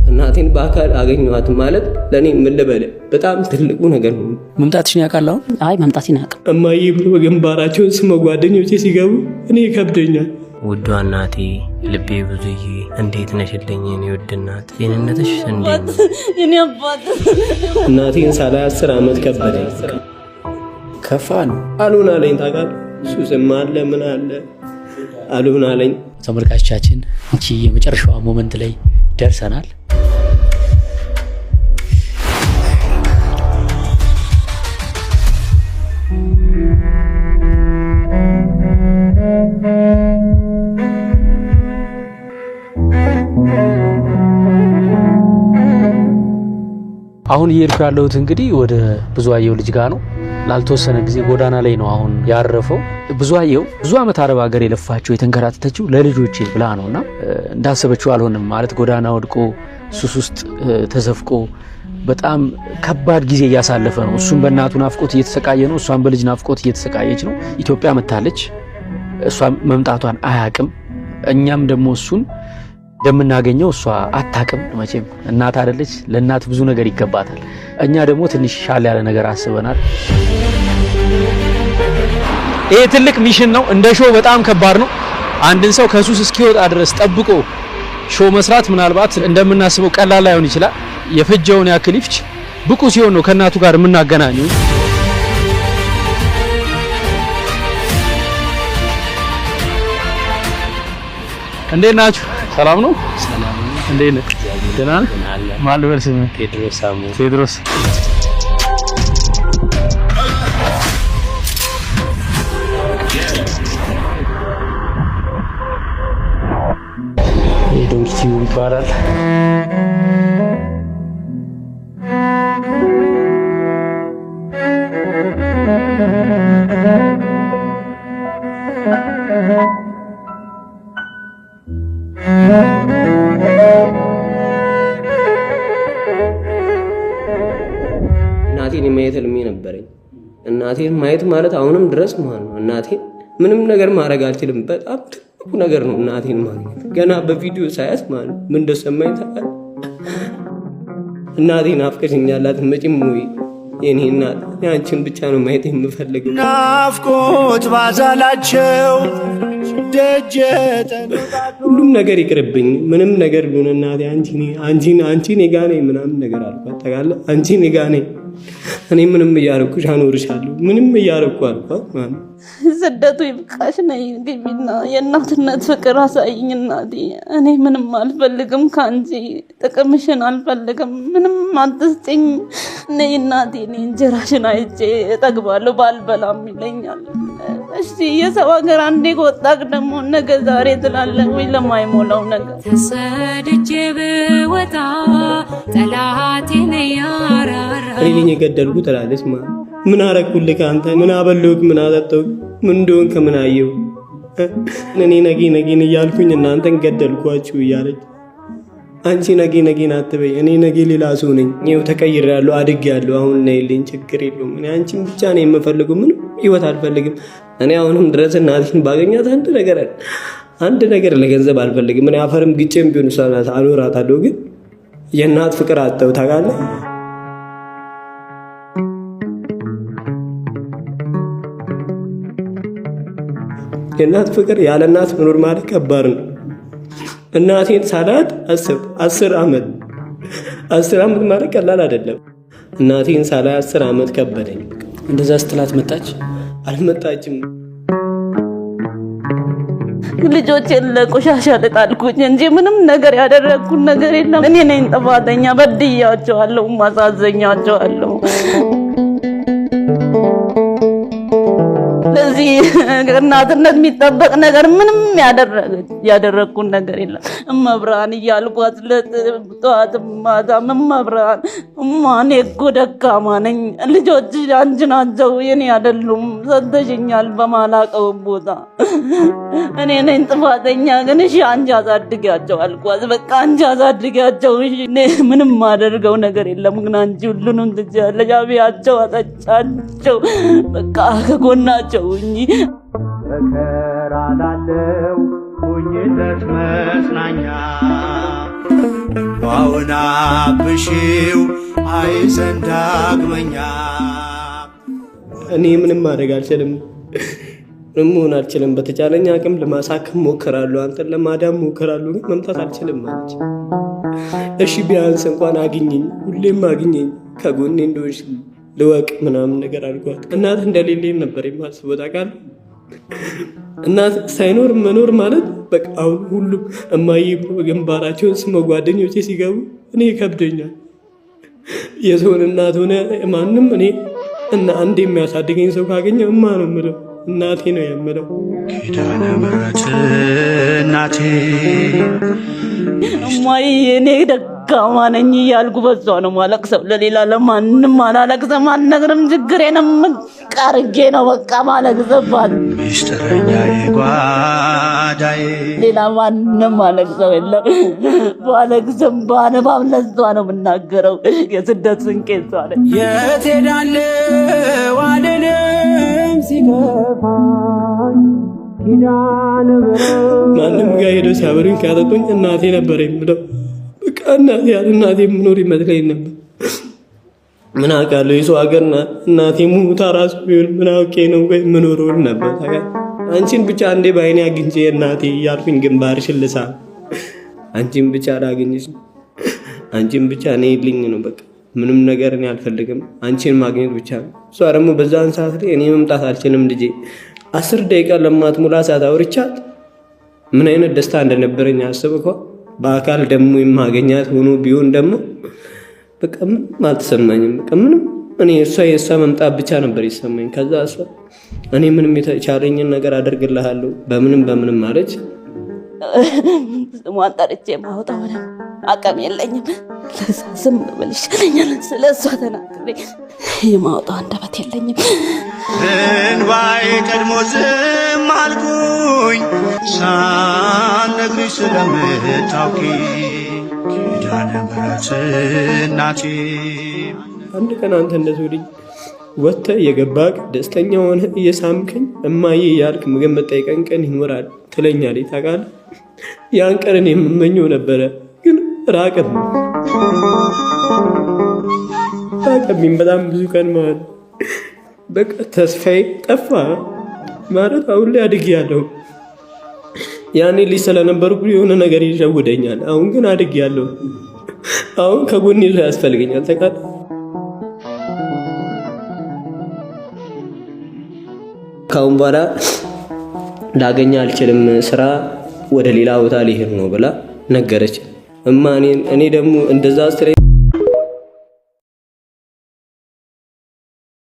እናቴን በአካል አገኘኋት ማለት ለኔ ምን ልበል በጣም ትልቁ ነገር ነው። መምጣትሽን ያውቃል? አይ መምጣትሽን ያውቃል። እማዬ ብሎ በግንባራቸውን ስመ ጓደኞቼ ሲገቡ እኔ ከብደኛል። ውዷ እናቴ ልቤ ብዙዬ እንዴት ነሽልኝ የኔ ውድ እናት፣ ጤንነትሽ እንዴት ነው? የኔ አባት እናቴን ሳላይ 10 ዓመት ከበደኝ። ከፋን አሉን አለኝ። ታውቃለህ ሱስም አለ ምን አለ አሉን አለኝ። ተመልካቾቻችን እቺ የመጨረሻዋ ሞመንት ላይ ደርሰናል። አሁን እየሄድኩ ያለሁት እንግዲህ ወደ ብዙአየሁ ልጅ ጋር ነው። ላልተወሰነ ጊዜ ጎዳና ላይ ነው አሁን ያረፈው። ብዙአየሁ ብዙ አመት አረብ ሀገር የለፋቸው የተንከራተተችው ለልጆቼ ብላ ነውና እንዳሰበችው አልሆነም ማለት ጎዳና ወድቆ ሱስ ውስጥ ተዘፍቆ በጣም ከባድ ጊዜ እያሳለፈ ነው። እሱም በእናቱ ናፍቆት እየተሰቃየ ነው፣ እሷም በልጅ ናፍቆት እየተሰቃየች ነው። ኢትዮጵያ መታለች፣ እሷ መምጣቷን አያቅም። እኛም ደግሞ እሱን እንደምናገኘው እሷ አታቅም። መቼም እናት አይደለች፣ ለእናት ብዙ ነገር ይገባታል። እኛ ደግሞ ትንሽ ሻል ያለ ነገር አስበናል። ይሄ ትልቅ ሚሽን ነው። እንደ ሾው በጣም ከባድ ነው። አንድን ሰው ከሱስ እስኪወጣ ድረስ ጠብቆ ሾው መስራት ምናልባት እንደምናስበው ቀላል ላይሆን ይችላል። የፈጀውን ያክል ይፍች ብቁ ሲሆን ነው ከእናቱ ጋር የምናገናኘው። እንዴት ናችሁ? ሰላም ነው? ሰላም ነው። እንዴት ነህ? ደህና ነህ? ማን ልበል ስምህ? ቴድሮስ አሙ። ቴድሮስ ዶንኪቲው ይባላል። እናቴን የማየት ህልሜ ነበረኝ። እናቴን ማየት ማለት አሁንም ድረስ ማለት ነው። እናቴን ምንም ነገር ማድረግ አልችልም። በጣም ትልቁ ነገር ነው እናቴን ማግኘት። ገና በቪዲዮ ሳያት ማለት ምን እንደሰማኝ ታውቃለህ? እናቴን አፍቀሽኛል አትመጪም ወይ? የኔ እናት አንቺን ብቻ ነው ማየት የምፈልገው። ናፍቆት ባዛላቸው ደጀተን ሁሉም ነገር ይቅርብኝ፣ ምንም ነገር ቢሆን እናቴ አንቺ እኔ ጋር ነኝ ምናምን ነገር አልኳት። ታውቃለህ አንቺ እኔ ጋር ነኝ፣ እኔ ምንም እያረኩሽ አኖርሻለሁ፣ ምንም እያረኩ አልኳት ማለት ነው። ስደቱ ይብቃሽ፣ ነይ ግቢና የእናትነት ፍቅር አሳይኝ እናቴ። እኔ ምንም አልፈልግም ካንቺ፣ ጥቅምሽን አልፈልግም፣ ምንም አትስጪኝ። ነይ እናቴ፣ እኔ እንጀራሽን አይቼ እጠግባለሁ፣ ባልበላም ይለኛል። እሺ የሰው ሀገር አንዴ ከወጣክ ደግሞ ነገ ዛሬ ትላለህ ወይ? ለማይሞላው ነገር ተሰድጄ ብወጣ ጠላቴ ነው ያራራ። እኔ ነኝ የገደልኩት ትላለች ማለት ምን አረኩልህ አንተ? ምን አበለውክ? ምን አጠጣው? ምን እንደሆንክ ምን አየው? እኔ ነጊን እያልኩኝ እናንተን ገደልኳችሁ እያለች አንቺ ነጊን አትበይ። እኔ ነጊ ሌላ ሰው ነኝ። ይኸው ተቀይሬያለሁ፣ አድጌያለሁ። አሁን ነይልኝ፣ ችግር የለውም። እኔ አንቺን ብቻ ነው የምፈልገው፣ ምንም ህይወት አልፈልግም። እኔ አሁንም ድረስ እናቴን ባገኛት አንድ ነገር ለገንዘብ አልፈልግም። እኔ አፈርም ግጬም ቢሆን ሰላት አኖራታለሁ። ግን የእናት ፍቅር አጣው ታውቃለህ? የእናት ፍቅር ያለ እናት መኖር ማለት ከባድ ነው። እናቴን ሳላት 10 ዓመት ማለት ቀላል አይደለም። እናቴን ሳላይ 10 ዓመት ከበደኝ። እንደዛ ስትላት መጣች? አልመጣችም። ልጆቼን ለቆሻሻ ልጣልኩኝ እንጂ ምንም ነገር ያደረግኩት ነገር የለም። እኔ ነኝ ጥፋተኛ። በድያቸዋለሁ፣ ማሳዘኛቸዋለሁ። ለዚህ እናትነት የሚጠበቅ ነገር ምንም ያደረግኩት ነገር የለም። እመብርሃን እያልኳት ለጠዋት ማታ እመብርሃን እኔ እኮ ደካማ ነኝ፣ ልጆች አንቺ ናቸው የኔ አይደሉም፣ ሰጥተሽኛል በማላውቀው ቦታ፣ እኔ ነኝ ጥፋተኛ። ግን እሺ አንቺ አሳድጊያቸው አልኳት። በቃ አንቺ አሳድጊያቸው፣ እሺ ምንም ማደርገው ነገር የለም፣ ግን አንቺ ሁሉንም ትችያለሽ። አብያቸው፣ አጠጫቸው፣ በቃ ከጎናቸው እንጂ መከራ ላለው ሁኝነት መጽናኛ ዋውና ብሺው አይዘን ዳግመኛ። እኔ ምንም ማድረግ አልችልም፣ ምንም መሆን አልችልም። በተቻለኝ አቅም ለማሳከም ሞክራለሁ፣ አንተን ለማዳም ሞክራለሁ፣ ግን መምታት አልችልም አለች። እሺ ቢያንስ እንኳን አግኘኝ፣ ሁሌም አግኘኝ፣ ከጎኔ እንደሆንሽ ልወቅ ምናምን ነገር አልኳት። እናት እንደሌለኝ ነበር የማስበው ታውቃለህ። እናት ሳይኖር መኖር ማለት በቃ አሁን ሁሉም እማዬ ግንባራቸውን ስመው ጓደኞቼ ሲገቡ እኔ ይከብደኛል። የሰውን እናት ሆነ ማንም እኔ እና አንድ የሚያሳድገኝ ሰው ካገኘ እማ ነው የምለው፣ እናቴ ነው የምለው። ኪዳነ ምሕረት እናቴ እማዬ እኔ ደካማ ነኝ እያልኩ በሷ ነው ማለቅሰው፣ ለሌላ ለማንም አላለቅሰም፣ አልነግርም። ችግሬንም ቀርጌ ነው በቃ ማለቅሰባት። ሚስጥረኛ የጓዳዬ ሌላ ማንም ማለቅሰው የለም። ባለቅስም ባነባም ለሷ ነው የምናገረው። የስደት ስንቄ እሷ ነች። የት ሄዳለሁ አልልም ሲከፋኝ ኪዳነ ምሕረት ማንም ጋር ሄደው ሲያበሩኝ ሲያጠጡኝ እናቴ ነበር የምለው። በቃ እናቴ ያለ እናቴ የምኖር ይመስለኝ ነበር። ምን አውቃለሁ የሰው ሀገር እናቴ ሙታ ራሱ ቢሆን ምን አውቄ ነው ወይ የምኖረው ነበር። አንቺን ብቻ አንዴ በዓይኔ አግኝቼ እናቴ እያልኩኝ ግንባርሽን ልሳም፣ አንቺን ብቻ ላግኝሽ፣ አንቺን ብቻ እኔ ይልኝ ነው በቃ ምንም ነገር እኔ አልፈልግም፣ አንቺን ማግኘት ብቻ ነው። እሷ ደግሞ በዛን ሰዓት ላይ እኔ መምጣት አልችልም ልጄ 10 ደቂቃ ለማትሞላ ሰዓት አውርቻት ምን አይነት ደስታ እንደነበረኝ አስብ እኮ። በአካል ደግሞ የማገኛት ሆኖ ቢሆን ደግሞ በቃ ምንም አልተሰማኝም። በቃ ምንም እኔ የእሷ መምጣት ብቻ ነበር ይሰማኝ። ከዛ እሷ እኔ ምንም የተቻለኝን ነገር አደርግልሃለሁ በምንም ማለች። ስሟን ጠርቼ ማውጣው አቅም የለኝም። ለዛ ዝም ብል ይሻለኛል። ስለ እሷ ተናግሬ የማውጣው አንደበት የለኝም። እንባዬ ቀድሞ ዝም አልኩኝ ሳልነግርሽ ስለምታውቂ ኪዳነ ምሕረት እናቴ። አንድ ቀን አንተ እንደዚህ ወዲህ ወጥተህ የገባህ ደስተኛ ሆነ እየሳምከኝ እማዬ ያልክ ምግብ መጠይቀን ቀን ይኖራል ትለኛለህ ታውቃለህ። ያን ቀን የምመኘው ነበረ ግን ራቀብኝ በጣም ብዙ ቀን ማለት በቃ ተስፋዬ ጠፋ ማለት። አሁን ላይ አድጌያለሁ። ያኔ ልጅ ስለነበርኩ የሆነ ነገር ይሸውደኛል። አሁን ግን አድጌያለሁ። አሁን ከጎኔ ላይ ያስፈልገኛል ታውቃለህ። ካሁን በኋላ ላገኛ አልችልም፣ ስራ ወደ ሌላ ቦታ ሊሄድ ነው ብላ ነገረች እማ። እኔ ደግሞ እንደዛ